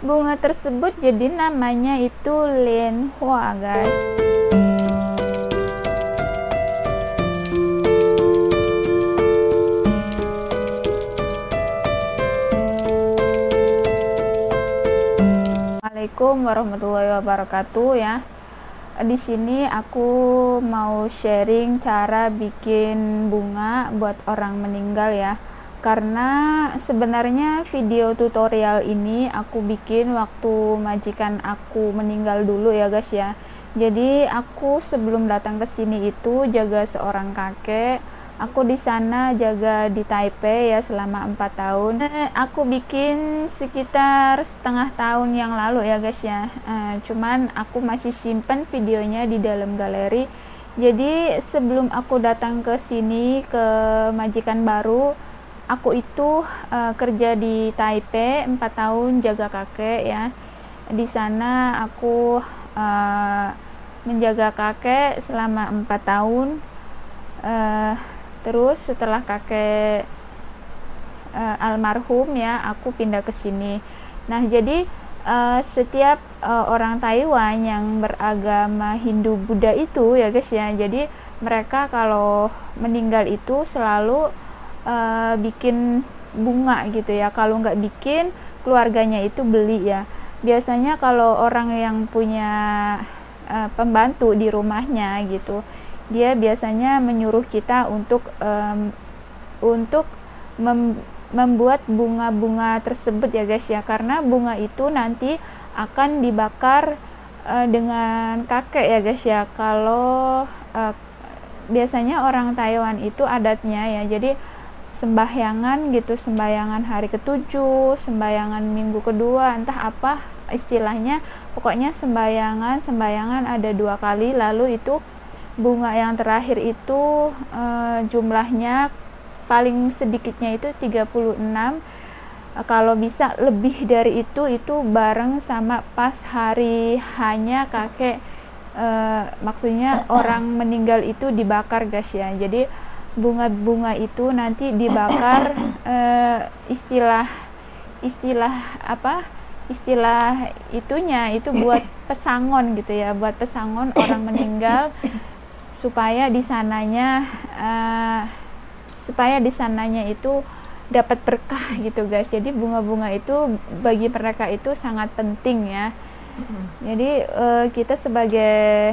bunga tersebut jadi namanya itu lianhua guys. Assalamualaikum warahmatullahi wabarakatuh ya. Di sini aku mau sharing cara bikin bunga buat orang meninggal ya. Karena sebenarnya video tutorial ini aku bikin waktu majikan aku meninggal dulu ya guys ya. Jadi aku sebelum datang ke sini itu jaga seorang kakek. Aku di sana jaga di Taipei ya selama 4 tahun. Aku bikin sekitar setengah tahun yang lalu ya guys ya. Cuman aku masih simpen videonya di dalam galeri. Jadi sebelum aku datang ke sini ke majikan baru, aku itu kerja di Taipei 4 tahun jaga kakek ya. Di sana aku menjaga kakek selama 4 tahun. Terus setelah kakek almarhum ya, aku pindah ke sini. Nah, jadi setiap orang Taiwan yang beragama Hindu Buddha itu ya guys ya, jadi mereka kalau meninggal itu selalu bikin bunga gitu ya. Kalau nggak bikin, keluarganya itu beli ya. Biasanya kalau orang yang punya pembantu di rumahnya gitu, dia biasanya menyuruh kita untuk membuat bunga-bunga tersebut ya guys ya, karena bunga itu nanti akan dibakar dengan kakek ya guys ya. Kalau biasanya orang Taiwan itu adatnya ya, jadi sembahyangan gitu, sembahyangan hari ke-7, sembahyangan minggu kedua, entah apa istilahnya, pokoknya sembahyangan ada 2 kali. Lalu itu bunga yang terakhir itu jumlahnya paling sedikitnya itu 36. Kalau bisa lebih dari itu bareng sama pas hari hanya kakek, maksudnya orang meninggal itu dibakar guys ya. Jadi bunga-bunga itu nanti dibakar, istilah itunya itu buat pesangon gitu ya, buat pesangon orang meninggal supaya di sananya itu dapat berkah gitu guys. Jadi bunga-bunga itu bagi mereka itu sangat penting ya. Jadi kita sebagai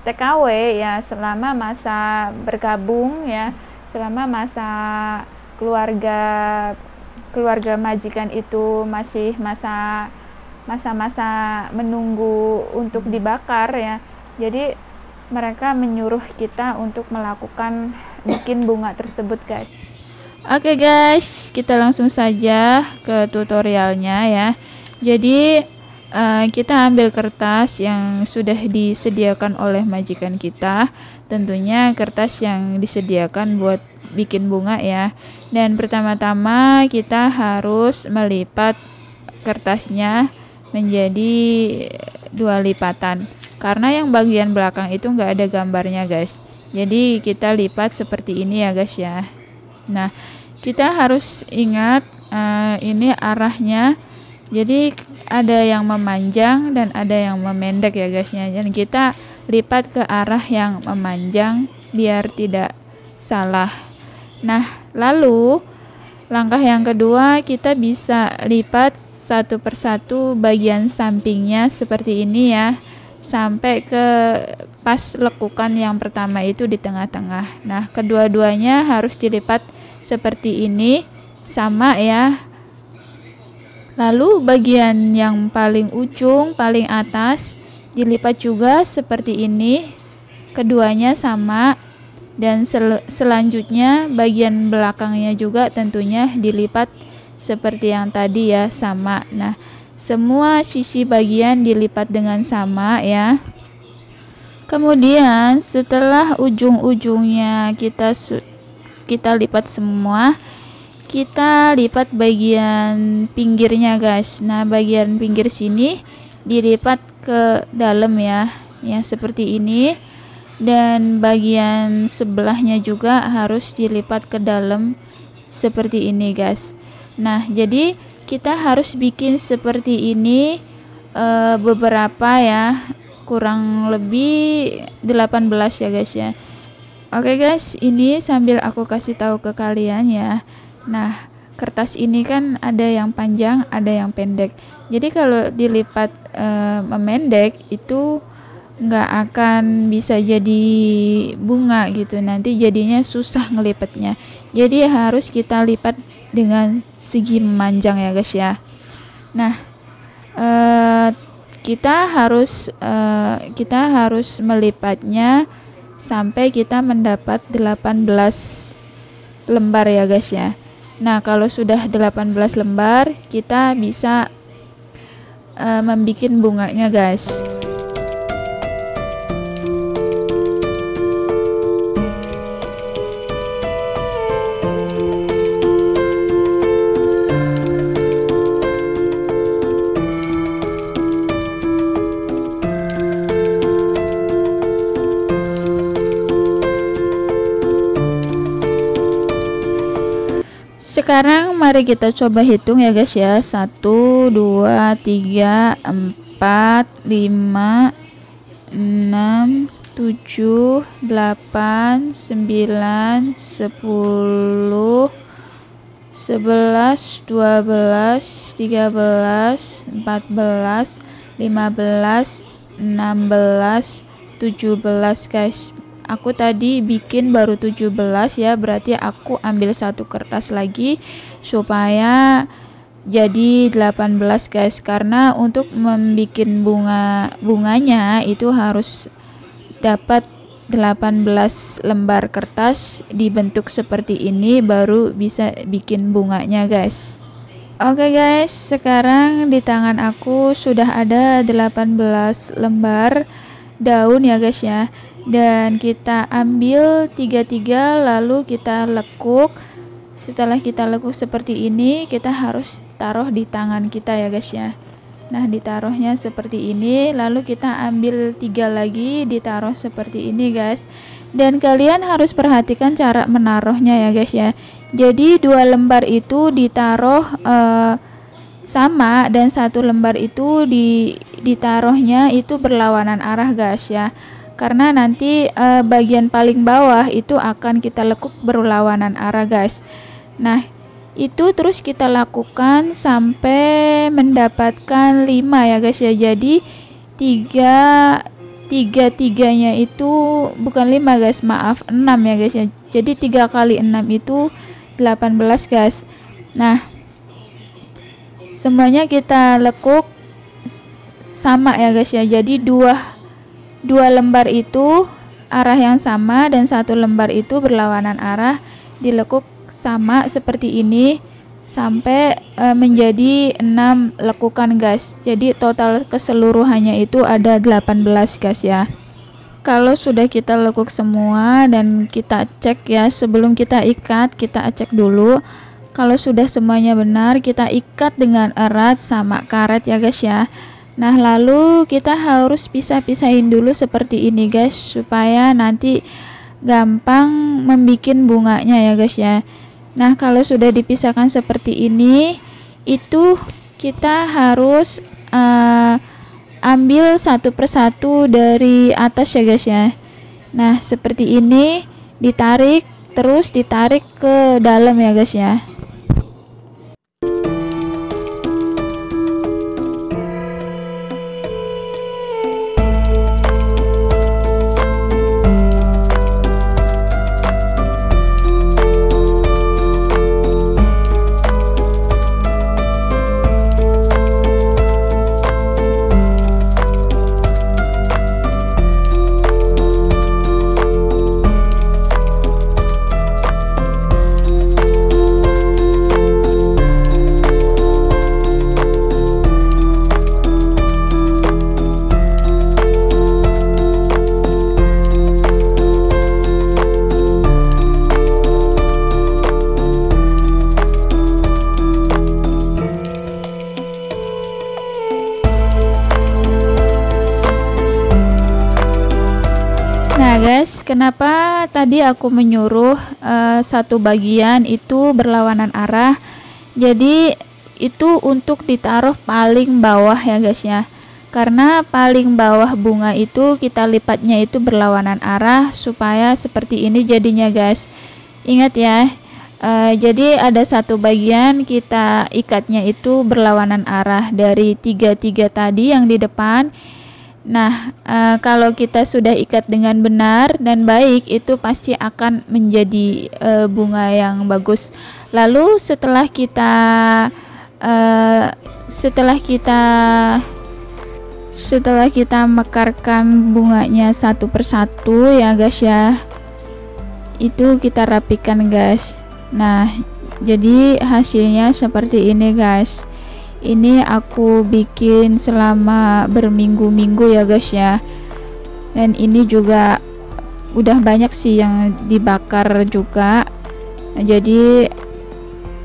TKW ya, selama masa bergabung ya, selama masa keluarga majikan itu masih masa-masa menunggu untuk dibakar ya. Jadi mereka menyuruh kita untuk melakukan bikin bunga tersebut guys. Oke guys, kita langsung saja ke tutorialnya ya. Jadi kita ambil kertas yang sudah disediakan oleh majikan kita, tentunya kertas yang disediakan buat bikin bunga ya. Dan pertama-tama kita harus melipat kertasnya menjadi 2 lipatan, karena yang bagian belakang itu nggak ada gambarnya guys. Jadi kita lipat seperti ini ya guys ya. Nah, kita harus ingat ini arahnya. Jadi ada yang memanjang dan ada yang memendek ya guysnya. Dan kita lipat ke arah yang memanjang biar tidak salah. Nah, lalu langkah yang kedua, kita bisa lipat satu persatu bagian sampingnya seperti ini ya, sampai ke pas lekukan yang pertama itu di tengah-tengah. Nah, kedua-duanya harus dilipat seperti ini sama ya. Lalu bagian yang paling ujung, paling atas dilipat juga seperti ini, keduanya sama. Dan selanjutnya bagian belakangnya juga tentunya dilipat seperti yang tadi ya, sama. Nah, semua sisi bagian dilipat dengan sama ya. Kemudian setelah ujung-ujungnya kita lipat semua, kita lipat bagian pinggirnya guys. Nah, bagian pinggir sini dilipat ke dalam ya, seperti ini. Dan bagian sebelahnya juga harus dilipat ke dalam seperti ini guys. Nah, jadi kita harus bikin seperti ini beberapa ya, kurang lebih 18 ya guys ya. Oke guys, ini sambil aku kasih tahu ke kalian ya. Nah, kertas ini kan ada yang panjang, ada yang pendek. Jadi kalau dilipat memendek itu nggak akan bisa jadi bunga gitu, nanti jadinya susah ngelipatnya. Jadi harus kita lipat dengan segi memanjang ya guys ya. Nah, kita harus melipatnya sampai kita mendapat 18 lembar ya guys ya. Nah, kalau sudah 18 lembar, kita bisa membuat bunganya guys. Sekarang mari kita coba hitung ya guys ya. 1, 2, 3, 4, 5, 6, 7, 8, 9, 10, 11, 12, 13, 14, 15, 16, 17 guys. Aku tadi bikin baru 17 ya, berarti aku ambil satu kertas lagi supaya jadi 18 guys. Karena untuk membuat bunganya itu harus dapat 18 lembar kertas dibentuk seperti ini baru bisa bikin bunganya guys. Oke guys, sekarang di tangan aku sudah ada 18 lembar daun ya guys ya. Dan kita ambil 3-3 lalu kita lekuk. Setelah kita lekuk seperti ini, kita harus taruh di tangan kita ya guys ya. Nah, ditaruhnya seperti ini, lalu kita ambil 3 lagi, ditaruh seperti ini guys. Dan kalian harus perhatikan cara menaruhnya ya guys ya. Jadi 2 lembar itu ditaruh sama, dan 1 lembar itu ditaruhnya itu berlawanan arah guys ya. Karena nanti bagian paling bawah itu akan kita lekuk berlawanan arah guys. Nah, itu terus kita lakukan sampai mendapatkan 5 ya guys ya. Jadi 3-3-nya itu bukan 5 guys, maaf, 6 ya guys ya. Jadi 3 kali 6 itu 18 guys. Nah, semuanya kita lekuk sama ya guys ya. Jadi dua lembar itu arah yang sama dan 1 lembar itu berlawanan arah, dilekuk sama seperti ini sampai menjadi 6 lekukan guys. Jadi total keseluruhannya itu ada 18 guys ya. Kalau sudah kita lekuk semua dan kita cek ya, sebelum kita ikat kita cek dulu. Kalau sudah semuanya benar, kita ikat dengan erat sama karet ya guys ya. Nah, lalu kita harus pisah-pisahin dulu seperti ini guys, supaya nanti gampang membuat bunganya ya guys ya. Nah, kalau sudah dipisahkan seperti ini, itu kita harus ambil satu persatu dari atas ya guys ya. Nah, seperti ini, ditarik, terus ditarik ke dalam ya guys ya. Nah guys, kenapa tadi aku menyuruh satu bagian itu berlawanan arah? Jadi itu untuk ditaruh paling bawah ya guys ya, karena paling bawah bunga itu kita lipatnya itu berlawanan arah supaya seperti ini jadinya guys. Ingat ya, jadi ada satu bagian kita ikatnya itu berlawanan arah dari tiga tadi yang di depan. Nah, kalau kita sudah ikat dengan benar dan baik, itu pasti akan menjadi bunga yang bagus. Lalu setelah kita mekarkan bunganya satu persatu ya guys ya, itu kita rapikan guys. Nah, jadi hasilnya seperti ini guys. Ini aku bikin selama berminggu-minggu ya guys ya, dan ini juga udah banyak sih yang dibakar juga. Nah, jadi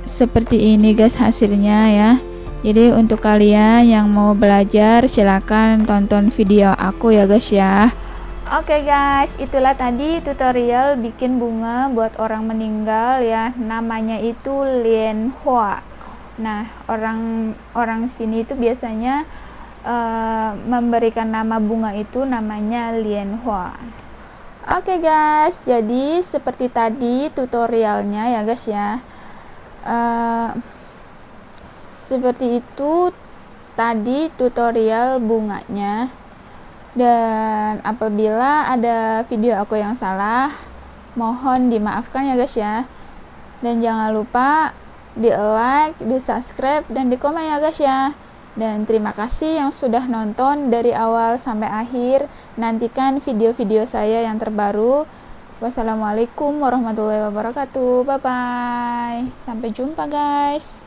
seperti ini guys hasilnya ya. Jadi untuk kalian yang mau belajar silakan tonton video aku ya guys ya. Oke guys, itulah tadi tutorial bikin bunga buat orang meninggal ya. Namanya itu Lian Hua. Nah, orang sini itu biasanya memberikan nama bunga itu namanya Lian Hua. Oke guys, jadi seperti tadi tutorialnya ya guys ya. Seperti itu tadi tutorial bunganya. Dan apabila ada video aku yang salah, mohon dimaafkan ya guys ya. Dan jangan lupa di like, di subscribe, dan di komen ya guys ya. Dan terima kasih yang sudah nonton dari awal sampai akhir. Nantikan video-video saya yang terbaru. Wassalamualaikum warahmatullahi wabarakatuh. Bye bye. Sampai jumpa guys.